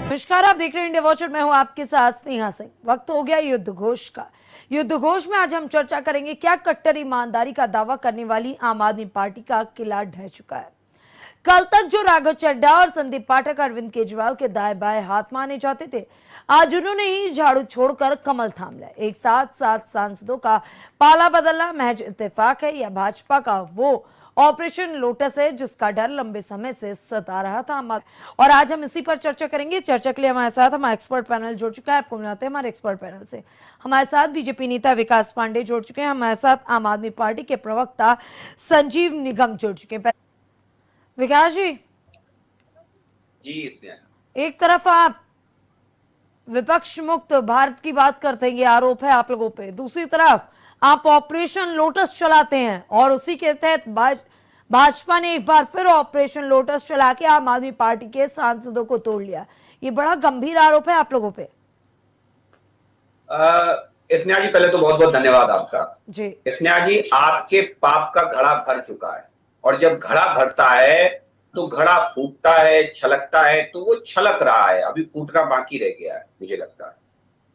नमस्कार, आप देख रहे हैं इंडिया वॉचर। मैं हूं आपके साथ स्नेहा सिंह। वक्त हो गया युद्ध घोष का। युद्ध घोष में आज हम चर्चा करेंगे, क्या कट्टर ईमानदारी का दावा करने वाली आम आदमी पार्टी का किला ढह चुका है। कल तक जो राघव चड्ढा और संदीप पाठक अरविंद केजरीवाल के दाएं बाएं हाथ माने जाते थे, आज उन्होंने ही झाड़ू छोड़कर कमल थाम लिया। एक साथ 7 सांसदों का पाला बदलना महज इत्तेफाक है या भाजपा का वो ऑपरेशन लोटस है जिसका डर लंबे समय से सता रहा था। और आज हम इसी पर चर्चा करेंगे। चर्चा के लिए हमारे साथ हमारा एक्सपर्ट पैनल जुड़ चुका है। आपको मिलाते हैं हमारे एक्सपर्ट पैनल से। हमारे साथ बीजेपी नेता विकास पांडे जुड़ चुके हैं। हमारे साथ आम आदमी पार्टी के प्रवक्ता संजीव निगम जुड़ चुके हैं। विकास जी, एक तरफ आप विपक्ष मुक्त भारत की बात करते हैं, ये आरोप है आप लोगों पे। दूसरी तरफ आप ऑपरेशन लोटस चलाते हैं और उसी के तहत भाजपा ने एक बार फिर ऑपरेशन लोटस चला के आम आदमी पार्टी के सांसदों को तोड़ लिया। ये बड़ा गंभीर आरोप है आप लोगों पे। स्नेहा जी, पहले तो बहुत बहुत धन्यवाद आपका जी। स्नेहा जी, आपके पाप का घड़ा भर चुका है और जब घड़ा भरता है तो घड़ा फूटता है, छलकता है, तो वो छलक रहा है, अभी फूटना बाकी रह गया है मुझे लगता है।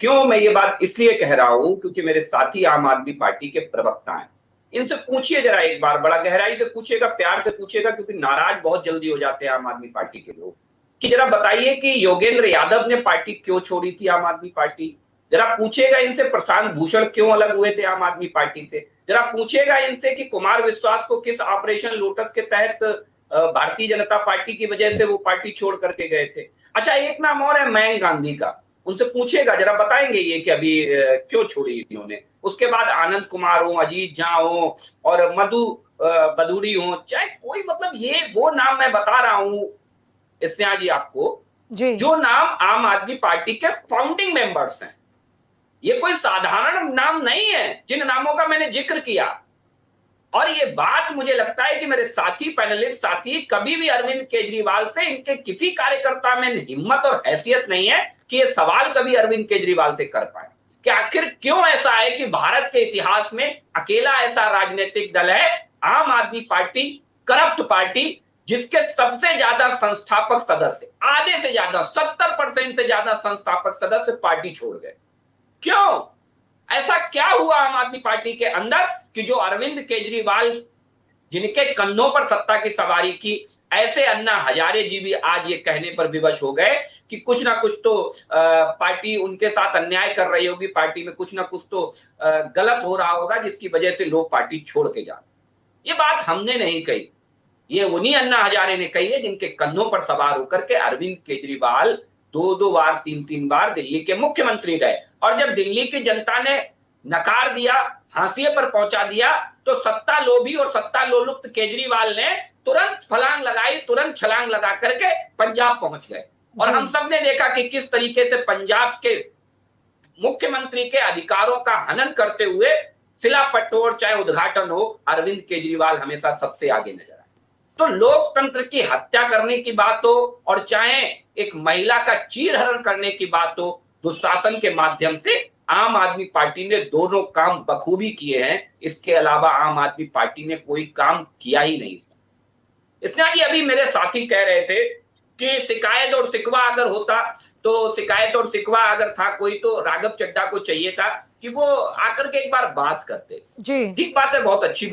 क्यों मैं ये बात इसलिए कह रहा हूं क्योंकि मेरे साथी आम आदमी पार्टी के प्रवक्ता हैं। इनसे पूछिए जरा, एक बार बड़ा गहराई से पूछिएगा, प्यार से पूछिएगा, क्योंकि नाराज बहुत जल्दी हो जाते हैं आम आदमी पार्टी के लोग, कि जरा बताइए कि योगेंद्र यादव ने पार्टी क्यों छोड़ी थी आम आदमी पार्टी। जरा पूछेगा इनसे प्रशांत भूषण क्यों अलग हुए थे आम आदमी पार्टी से। जरा पूछेगा इनसे कि कुमार विश्वास को किस ऑपरेशन लोटस के तहत भारतीय जनता पार्टी की वजह से वो पार्टी छोड़ करके गए थे। अच्छा, एक नाम और है मयंक गांधी का, उनसे पूछेगा, जरा बताएंगे ये कि अभी क्यों छोड़ी इन्होंने। उसके बाद आनंद कुमार हो, अजीत झा हो और मधु बदूड़ी हो, चाहे कोई, मतलब ये वो नाम मैं बता रहा हूं स्नेहा जी आपको, जो नाम आम आदमी पार्टी के फाउंडिंग मेंबर्स हैं। ये कोई साधारण नाम नहीं है जिन नामों का मैंने जिक्र किया। और ये बात मुझे लगता है कि मेरे साथी पैनलिस्ट साथी, कभी भी अरविंद केजरीवाल से इनके किसी कार्यकर्ता में हिम्मत और हैसियत नहीं है कि ये सवाल कभी अरविंद केजरीवाल से कर पाए कि आखिर क्यों ऐसा है कि भारत के इतिहास में अकेला ऐसा राजनीतिक दल है आम आदमी पार्टी, करप्ट पार्टी, जिसके सबसे ज्यादा संस्थापक सदस्य, आधे से ज्यादा 70% से ज्यादा संस्थापक सदस्य पार्टी छोड़ गए। क्यों? ऐसा क्या हुआ आम आदमी पार्टी के अंदर कि जो अरविंद केजरीवाल जिनके कंधों पर सत्ता की सवारी की, ऐसे अन्ना हजारे जी भी आज ये कहने पर विवश हो गए कि कुछ ना कुछ तो पार्टी उनके साथ अन्याय कर रही होगी, पार्टी में कुछ ना कुछ तो गलत हो रहा होगा जिसकी वजह से लोग पार्टी छोड़ के जा। ये बात हमने नहीं कही, ये उन्हीं अन्ना हजारे ने कही है जिनके कंधों पर सवार होकर के अरविंद केजरीवाल 2-2 बार 3-3 बार दिल्ली के मुख्यमंत्री रहे। और जब दिल्ली की जनता ने नकार दिया, हाशिए पर पहुंचा दिया, तो सत्ता लोभी और सत्ता लोलुप्त केजरीवाल ने तुरंत फलांग लगाई, तुरंत छलांग लगा करके पंजाब पहुंच गए। और हम सब ने देखा कि किस तरीके से पंजाब के मुख्यमंत्री के अधिकारों का हनन करते हुए शिलापट्ट और चाहे उद्घाटन हो, अरविंद केजरीवाल हमेशा सबसे आगे नजर आए। तो लोकतंत्र की हत्या करने की बात हो और चाहे एक महिला का चीरहरण करने की बात हो, दुशासन के माध्यम से आम आदमी पार्टी ने दोनों काम बखूबी किए हैं। इसके अलावा आम आदमी पार्टी ने कोई काम किया ही नहीं। इसलिए अभी मेरे साथी कह रहे थे कि शिकायत और शिकवा अगर होता, तो शिकायत और शिकवा अगर था कोई, तो राघव चड्ढा को चाहिए था कि वो आकर के एक बार बात करते। ठीक बात है, बहुत अच्छी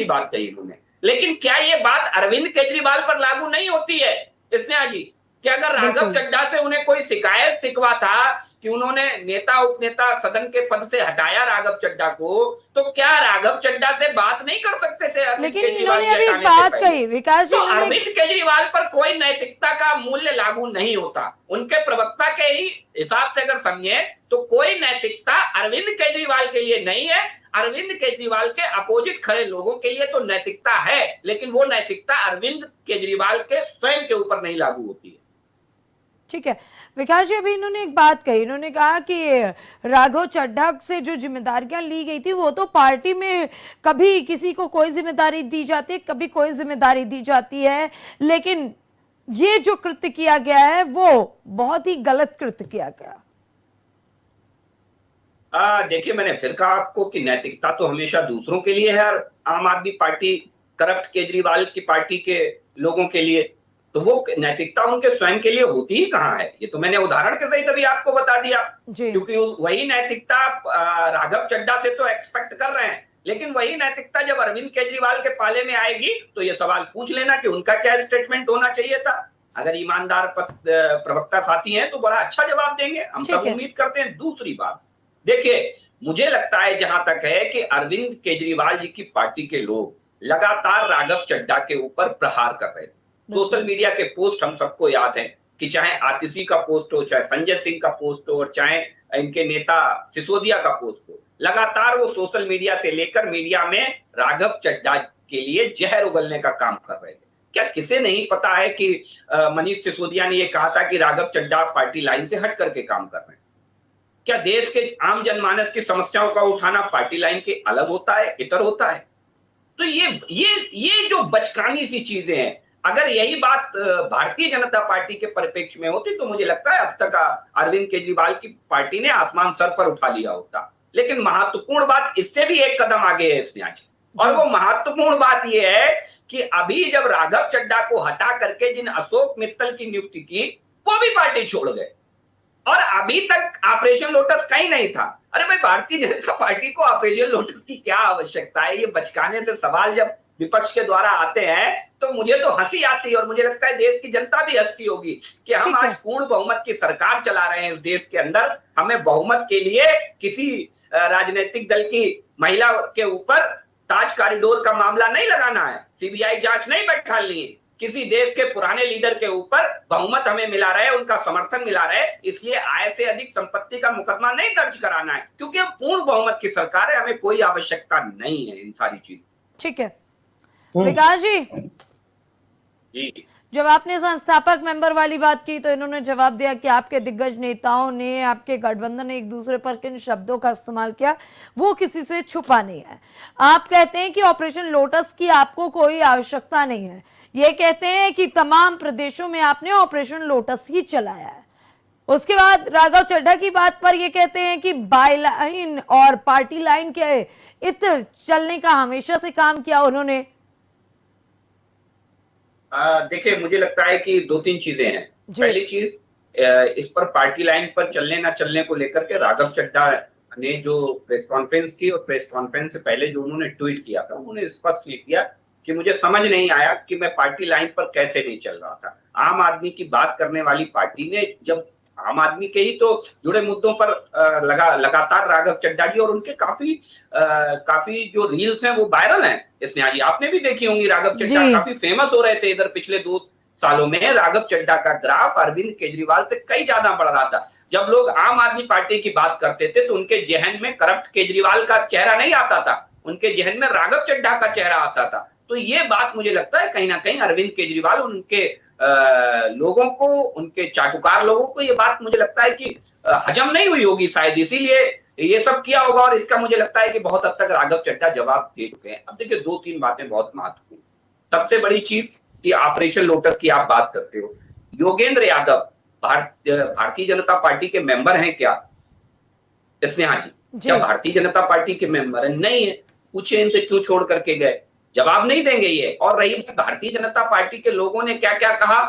बात कही उन्होंने। लेकिन क्या ये बात अरविंद केजरीवाल पर लागू नहीं होती है स्नेहा जी? कि अगर राघव चड्ढा से उन्हें कोई शिकायत शिकवा था कि उन्होंने नेता उपनेता सदन के पद से हटाया राघव चड्ढा को, तो क्या राघव चड्ढा से बात नहीं कर सकते थे? लेकिन इन्होंने अभी बात कही विकास जी, तो अरविंद केजरीवाल पर कोई नैतिकता का मूल्य लागू नहीं होता। उनके प्रवक्ता के ही हिसाब से अगर समझे तो कोई नैतिकता अरविंद केजरीवाल के लिए नहीं है। अरविंद केजरीवाल के अपोजिट खड़े लोगों के लिए तो नैतिकता है, लेकिन वो नैतिकता अरविंद केजरीवाल के स्वयं के ऊपर नहीं लागू होती है। ठीक है विकास जी, अभी इन्होंने एक बात कही, इन्होंने कहा कि राघव चड्ढा से जो जिम्मेदारियां ली गई थी, वो तो पार्टी में कभी किसी को कोई जिम्मेदारी दी जाती है, कभी कोई जिम्मेदारी दी जाती है, लेकिन ये जो कृत्य किया गया है वो बहुत ही गलत कृत्य किया गया। देखिए, मैंने फिर कहा आपको कि नैतिकता तो हमेशा दूसरों के लिए है, आम आदमी पार्टी करप्ट केजरीवाल की पार्टी के लोगों के लिए। तो वो नैतिकता उनके स्वयं के लिए होती ही कहाँ है? ये तो मैंने उदाहरण के सहित अभी आपको बता दिया, क्योंकि वही नैतिकता राघव चड्ढा से तो एक्सपेक्ट कर रहे हैं, लेकिन वही नैतिकता जब अरविंद केजरीवाल के पाले में आएगी तो ये सवाल पूछ लेना कि उनका क्या स्टेटमेंट होना चाहिए था। अगर ईमानदार प्रवक्ता साथी हैं तो बड़ा अच्छा जवाब देंगे, हम सब उम्मीद करते हैं। दूसरी बात देखिए, मुझे लगता है जहां तक है कि अरविंद केजरीवाल जी की पार्टी के लोग लगातार राघव चड्ढा के ऊपर प्रहार कर रहे थे। सोशल मीडिया के पोस्ट हम सबको याद है कि चाहे आतिशी का पोस्ट हो, चाहे संजय सिंह का पोस्ट हो, और चाहे इनके नेता सिसोदिया का पोस्ट हो, लगातार वो सोशल मीडिया से लेकर मीडिया में राघव चड्ढा के लिए जहर उगलने का काम कर रहे थे। क्या किसे नहीं पता है कि मनीष सिसोदिया ने ये कहा था कि राघव चड्ढा पार्टी लाइन से हट करके काम कर रहे हैं? क्या देश के आम जनमानस की समस्याओं का उठाना पार्टी लाइन के अलग होता है, इतर होता है? तो ये जो बचकानी सी चीजें हैं, अगर यही बात भारतीय जनता पार्टी के परिप्रेक्ष्य में होती तो मुझे लगता है अब तक अरविंद केजरीवाल की पार्टी ने आसमान सर पर उठा लिया होता। लेकिन महत्वपूर्ण बात इससे भी एक कदम आगे है इसमें आज, और वो महत्वपूर्ण बात ये है कि अभी जब राघव चड्ढा को हटा करके जिन अशोक मित्तल की नियुक्ति की, वो भी पार्टी छोड़ गए, और अभी तक ऑपरेशन लोटस कहीं नहीं था। अरे भाई, भारतीय जनता पार्टी को ऑपरेशन लोटस की क्या आवश्यकता है? ये बचकाने से सवाल जब विपक्ष के द्वारा आते हैं तो मुझे तो हंसी आती है, और मुझे लगता है देश की जनता भी हंसती होगी कि हम आज पूर्ण बहुमत की सरकार चला रहे हैं इस देश के अंदर। हमें बहुमत के लिए किसी राजनीतिक दल की महिला के ऊपर ताज कॉरिडोर का मामला नहीं लगाना है, सीबीआई जांच नहीं बैठानी है, किसी देश के पुराने लीडर के ऊपर बहुमत हमें मिला रहे, उनका समर्थन मिला रहे, इसलिए आय से अधिक संपत्ति का मुकदमा नहीं दर्ज कराना है, क्योंकि हम पूर्ण बहुमत की सरकार है, हमें कोई आवश्यकता नहीं है इन सारी चीज। ठीक है विकास जी, जब आपने संस्थापक मेंबर वाली बात की तो इन्होंने जवाब दिया कि आपके दिग्गज नेताओं ने, आपके गठबंधन ने एक दूसरे पर किन शब्दों का इस्तेमाल किया वो किसी से छुपा नहीं है। आप कहते हैं कि ऑपरेशन लोटस की आपको कोई आवश्यकता नहीं है, ये कहते हैं कि तमाम प्रदेशों में आपने ऑपरेशन लोटस ही चलाया है। उसके बाद राघव चड्ढा की बात पर ये कहते हैं कि बाई लाइन और पार्टी लाइन के इतर चलने का हमेशा से काम किया उन्होंने। देखिए, मुझे लगता है कि दो तीन चीजें हैं। पहली चीज, इस पर पार्टी लाइन पर चलने ना चलने को लेकर के राघव चड्ढा ने जो प्रेस कॉन्फ्रेंस की, और प्रेस कॉन्फ्रेंस से पहले जो उन्होंने ट्वीट किया था, उन्होंने स्पष्ट लिख दिया कि मुझे समझ नहीं आया कि मैं पार्टी लाइन पर कैसे नहीं चल रहा था। आम आदमी की बात करने वाली पार्टी ने, जब आम आदमी के ही तो जुड़े मुद्दों पर लगातार राघव चड्ढा जी और उनके काफी जो रील्स हैं वो वायरल हैं। स्नेहा जी, आपने भी देखी होंगी, राघव चड्ढा काफी फेमस हो रहे थे इधर पिछले 2 सालों में। राघव चड्ढा का ग्राफ अरविंद केजरीवाल से कई ज्यादा बढ़ रहा था। जब लोग आम आदमी पार्टी की बात करते थे तो उनके जहन में करप्ट केजरीवाल का चेहरा नहीं आता था, उनके जहन में राघव चड्ढा का चेहरा आता था। तो ये बात मुझे लगता है कहीं ना कहीं अरविंद केजरीवाल, उनके लोगों को, उनके चाटुकार लोगों को ये बात मुझे लगता है कि हजम नहीं हुई होगी, शायद इसीलिए ये सब किया होगा, और इसका मुझे लगता है कि बहुत हद तक राघव चड्ढा जवाब दे चुके हैं। अब देखिए, 2-3 बातें बहुत महत्वपूर्ण। सबसे बड़ी चीज कि ऑपरेशन लोटस की आप बात करते हो, योगेंद्र यादव भारतीय जनता पार्टी के मेंबर हैं क्या? स्नेहा जी, क्या भारतीय जनता पार्टी के मेंबर है? नहीं है। पूछे इनसे क्यों छोड़ करके गए, जवाब नहीं देंगे ये। और रही भारतीय जनता पार्टी के लोगों ने क्या क्या कहा,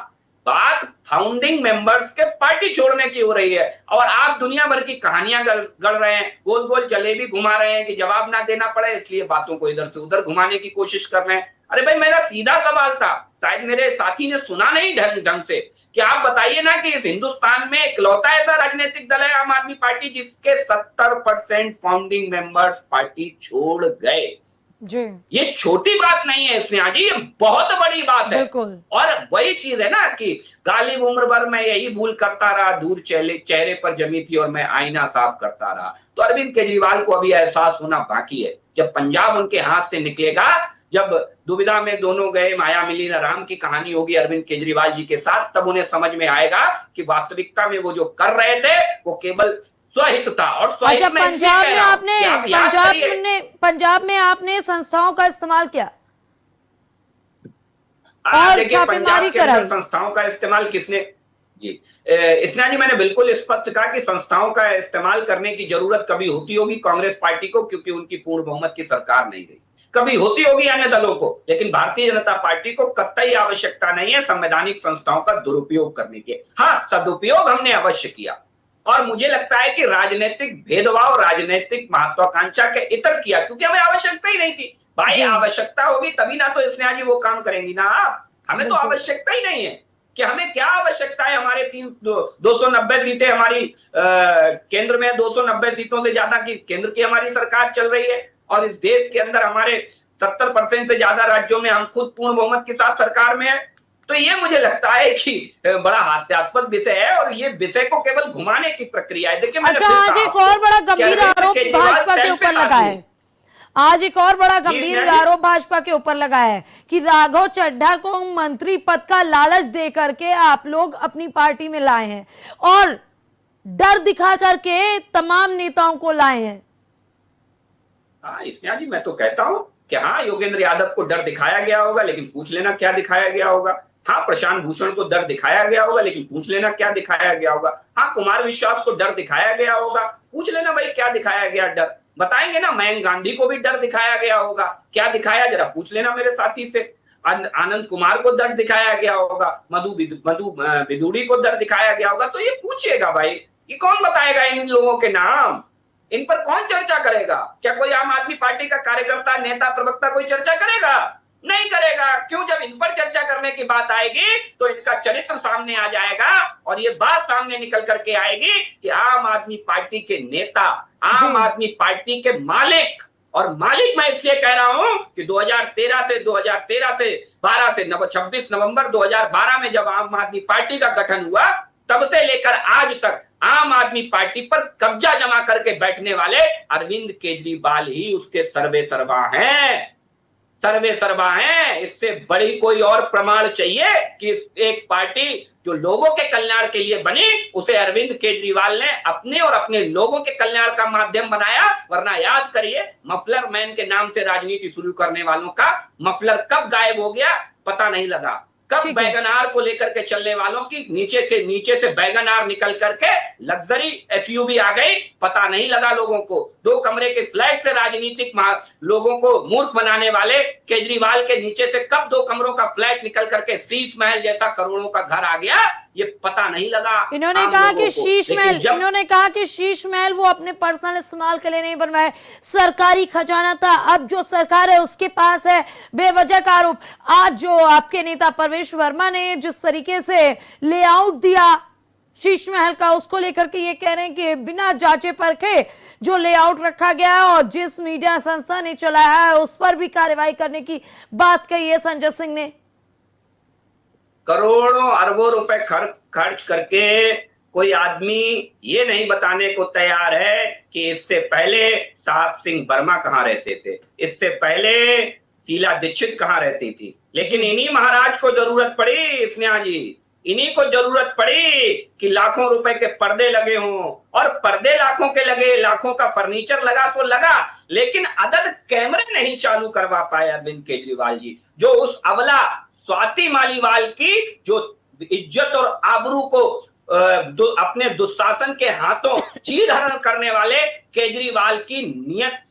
बात फाउंडिंग मेंबर्स के पार्टी छोड़ने की हो रही है, और आप दुनिया भर की कहानियां गढ़ रहे हैं, गोल गोल जलेबी घुमा रहे हैं कि जवाब ना देना पड़े, इसलिए बातों को इधर से उधर घुमाने की कोशिश कर रहे हैं। अरे भाई, मेरा सीधा सवाल था, शायद मेरे साथी ने सुना नहीं ढंग से, कि आप बताइए ना कि इस हिंदुस्तान में इकलौता ऐसा राजनीतिक दल है आम आदमी पार्टी जिसके 70% फाउंडिंग मेंबर्स पार्टी छोड़ गए। जी, ये छोटी बात नहीं है स्नेहा जी, ये बहुत बड़ी बात है। और वही चीज है ना कि गालिब उम्र भर मैं यही भूल करता रहा, दूर चेहरे पर जमी थी और मैं आईना साफ करता रहा। तो अरविंद केजरीवाल को अभी एहसास होना बाकी है। जब पंजाब उनके हाथ से निकलेगा, जब दुविधा में दोनों गए, माया मिली न राम की कहानी होगी अरविंद केजरीवाल जी के साथ, तब उन्हें समझ में आएगा कि वास्तविकता में वो जो कर रहे थे वो केवल स्वहित था। और अच्छा, पंजाब में आपने संस्थाओं का इस्तेमाल किया और छापेमारी कराई। संस्थाओं का इस्तेमाल किसने? जी, स्नेहा जी, मैंने बिल्कुल स्पष्ट कहा कि संस्थाओं का इस्तेमाल करने की जरूरत कभी होती होगी कांग्रेस पार्टी को, क्योंकि उनकी पूर्ण बहुमत की सरकार नहीं रही। कभी होती होगी अन्य दलों को, लेकिन भारतीय जनता पार्टी को कतई आवश्यकता नहीं है संवैधानिक संस्थाओं का दुरुपयोग करने की। हाँ, सदुपयोग हमने अवश्य किया, और मुझे लगता है कि राजनीतिक भेदभाव, राजनीतिक महत्वाकांक्षा के इतर किया, क्योंकि हमें आवश्यकता ही नहीं थी। भाई जी आवश्यकता होगी तभी ना तो स्नेहा जी वो काम करेंगी ना आप। हमें तो बिल्कुल। आवश्यकता ही नहीं है कि हमें क्या आवश्यकता है। हमारे 290 सीटें हमारी केंद्र में, 290 सीटों से ज्यादा की केंद्र की हमारी सरकार चल रही है, और इस देश के अंदर हमारे 70% से ज्यादा राज्यों में हम खुद पूर्ण बहुमत के साथ सरकार में है। तो ये मुझे लगता है कि बड़ा हास्यास्पद विषय है, और ये विषय को केवल घुमाने की प्रक्रिया है। देखिए, मैंने अच्छा, फिर आज कहा एक और बड़ा आपको कि गंभीर अरविंद आरोप केजरीवाल भाजपा के ऊपर सेल्फिश लगा आदमी है। आज एक और बड़ा गंभीर स्नेहा जी। आरोप भाजपा के ऊपर लगा है कि राघव चड्ढा को मंत्री पद का लालच दे करके आप लोग अपनी पार्टी में लाए हैं और डर दिखा करके तमाम नेताओं को लाए हैं। हाँ स्नेहा जी, मैं तो कहता हूं कि हाँ, योगेंद्र यादव को डर दिखाया गया होगा, लेकिन पूछ लेना क्या दिखाया गया होगा। हाँ, प्रशांत भूषण को डर दिखाया गया होगा, लेकिन पूछ लेना क्या दिखाया गया होगा। हाँ, कुमार विश्वास को डर दिखाया गया होगा, पूछ लेना भाई क्या दिखाया गया डर। बताएंगे ना, मयंक गांधी को भी डर दिखाया गया होगा, क्या दिखाया जरा पूछ लेना मेरे साथी से। आनंद कुमार को डर दिखाया गया होगा, मधु विदुड़ी को डर दिखाया गया होगा। तो ये पूछिएगा भाई, ये कौन बताएगा इन लोगों के नाम? इन पर कौन चर्चा करेगा? क्या कोई आम आदमी पार्टी का कार्यकर्ता, नेता, प्रवक्ता कोई चर्चा करेगा? नहीं करेगा। क्यों? जब इन पर चर्चा करने की बात आएगी तो इनका चरित्र सामने आ जाएगा, और ये बात सामने निकल करके आएगी कि आम आदमी पार्टी के नेता, आम आदमी पार्टी के मालिक, और मालिक मैं इसलिए कह रहा हूं कि 2013 से 12 से 26 नवंबर 2012 में जब आम आदमी पार्टी का गठन हुआ, तब से लेकर आज तक आम आदमी पार्टी पर कब्जा जमा करके बैठने वाले अरविंद केजरीवाल ही उसके सर्वे सर्वा हैं। सर्वे सर्वा हैं। इससे बड़ी कोई और प्रमाण चाहिए कि एक पार्टी जो लोगों के कल्याण के लिए बनी, उसे अरविंद केजरीवाल ने अपने और अपने लोगों के कल्याण का माध्यम बनाया। वरना याद करिए, मफलर मैन के नाम से राजनीति शुरू करने वालों का मफलर कब गायब हो गया पता नहीं लगा। कब बैगनार को लेकर के चलने वालों की नीचे से बैगनार निकल करके लग्जरी एसयूवी आ गई, पता नहीं लगा लोगों को। 2 कमरे के फ्लैट से राजनीतिक लोगों को मूर्ख बनाने वाले केजरीवाल के नीचे से कब 2 कमरों का फ्लैट निकल करके शीश महल जैसा करोड़ों का घर आ गया, ये पता नहीं लगा। इन्होंने कहा कि शीश महल वो अपने पर्सनल इस्तेमाल के लिए नहीं बनवाया, सरकारी खजाना था। अब जो सरकार है उसके पास है। बेवजह का आरोप। आज जो आपके नेता परवेश वर्मा ने जिस तरीके से लेआउट दिया शीश महल का, उसको लेकर के ये कह रहे हैं कि बिना जांचे परखे जो लेआउट रखा गया है और जिस मीडिया संस्था ने चलाया है उस पर भी कार्रवाई करने की बात कही है संजय सिंह ने। करोड़ों अरबों रुपए खर्च करके कोई आदमी ये नहीं बताने को तैयार है कि इससे पहले साहब सिंह वर्मा कहां रहते थे, इससे पहले शीला दीक्षित कहां रहती थी। लेकिन इन्हीं महाराज को जरूरत पड़ी स्नेहा जी, इन्हीं को जरूरत पड़ी कि लाखों रुपए के पर्दे लगे हों, और पर्दे लाखों के लगे, लाखों का फर्नीचर लगा तो लगा, लेकिन अदद कैमरे नहीं चालू करवा पाए अरविंद केजरीवाल जी। जो उस अवला स्वाति मालीवाल की जो इज्जत और आबरू को अपने दुशासन के हाथों चीरहरण करने वाले केजरीवाल की नीयत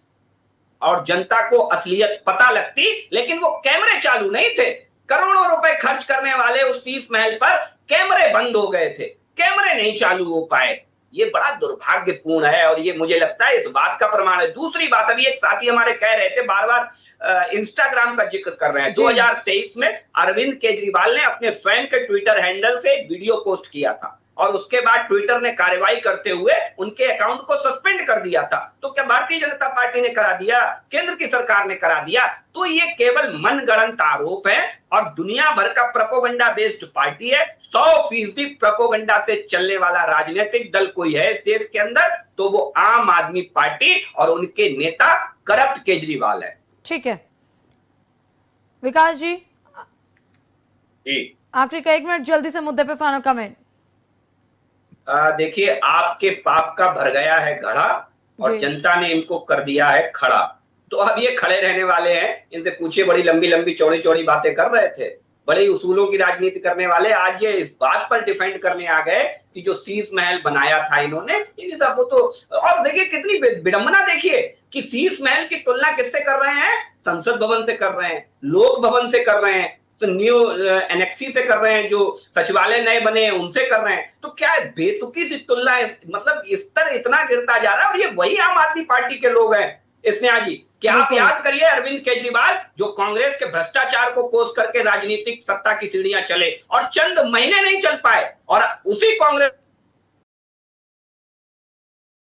और जनता को असलियत पता लगती, लेकिन वो कैमरे चालू नहीं थे। करोड़ों रुपए खर्च करने वाले उस शीश महल पर कैमरे बंद हो गए थे, कैमरे नहीं चालू हो पाए। ये बड़ा दुर्भाग्यपूर्ण है, और ये मुझे लगता है इस बात का प्रमाण है। दूसरी बात, अभी एक साथी हमारे कह रहे थे, बार बार इंस्टाग्राम का जिक्र कर रहे हैं। 2023 में अरविंद केजरीवाल ने अपने स्वयं के ट्विटर हैंडल से एक वीडियो पोस्ट किया था, और उसके बाद ट्विटर ने कार्रवाई करते हुए उनके अकाउंट को सस्पेंड कर दिया था। तो क्या भारतीय जनता पार्टी ने करा दिया? केंद्र की सरकार ने करा दिया? तो ये केवल मनगढ़ंत आरोप है, और दुनिया भर का प्रोपोगंडा बेस्ड पार्टी है। 100% प्रोपोगंडा से चलने वाला राजनीतिक दल कोई है इस देश के अंदर, तो वो आम आदमी पार्टी और उनके नेता करप्ट केजरीवाल है। ठीक है विकास जी, आखिरी का 1 मिनट जल्दी से मुद्दे पे फाइनल कमेंट। देखिए, आपके पाप का भर गया है घड़ा, और जनता ने इनको कर दिया है खड़ा। तो अब ये खड़े रहने वाले हैं, इनसे पूछिए, बड़ी लंबी लंबी चौड़ी चौड़ी बातें कर रहे थे, बड़े उसूलों की राजनीति करने वाले आज ये इस बात पर डिफेंड करने आ गए कि जो शीश महल बनाया था इन्होंने, इन सब वो तो, और देखिए कितनी विडंबना, देखिए कि शीश महल की तुलना किससे कर रहे हैं? संसद भवन से कर रहे हैं, लोक भवन से कर रहे हैं, न्यू एनेक्सी से कर रहे हैं, जो सचिवालय नए बने हैं उनसे कर रहे हैं। तो क्या है, बेतुकी सी तुलना है, मतलब स्तर इतना गिरता जा रहा है। और ये वही आम आदमी पार्टी के लोग हैं स्नेहा जी, कि आप याद करिए अरविंद केजरीवाल जो कांग्रेस के भ्रष्टाचार को कोस करके राजनीतिक सत्ता की सीढ़ियां चले और चंद महीने नहीं चल पाए, और उसी कांग्रेस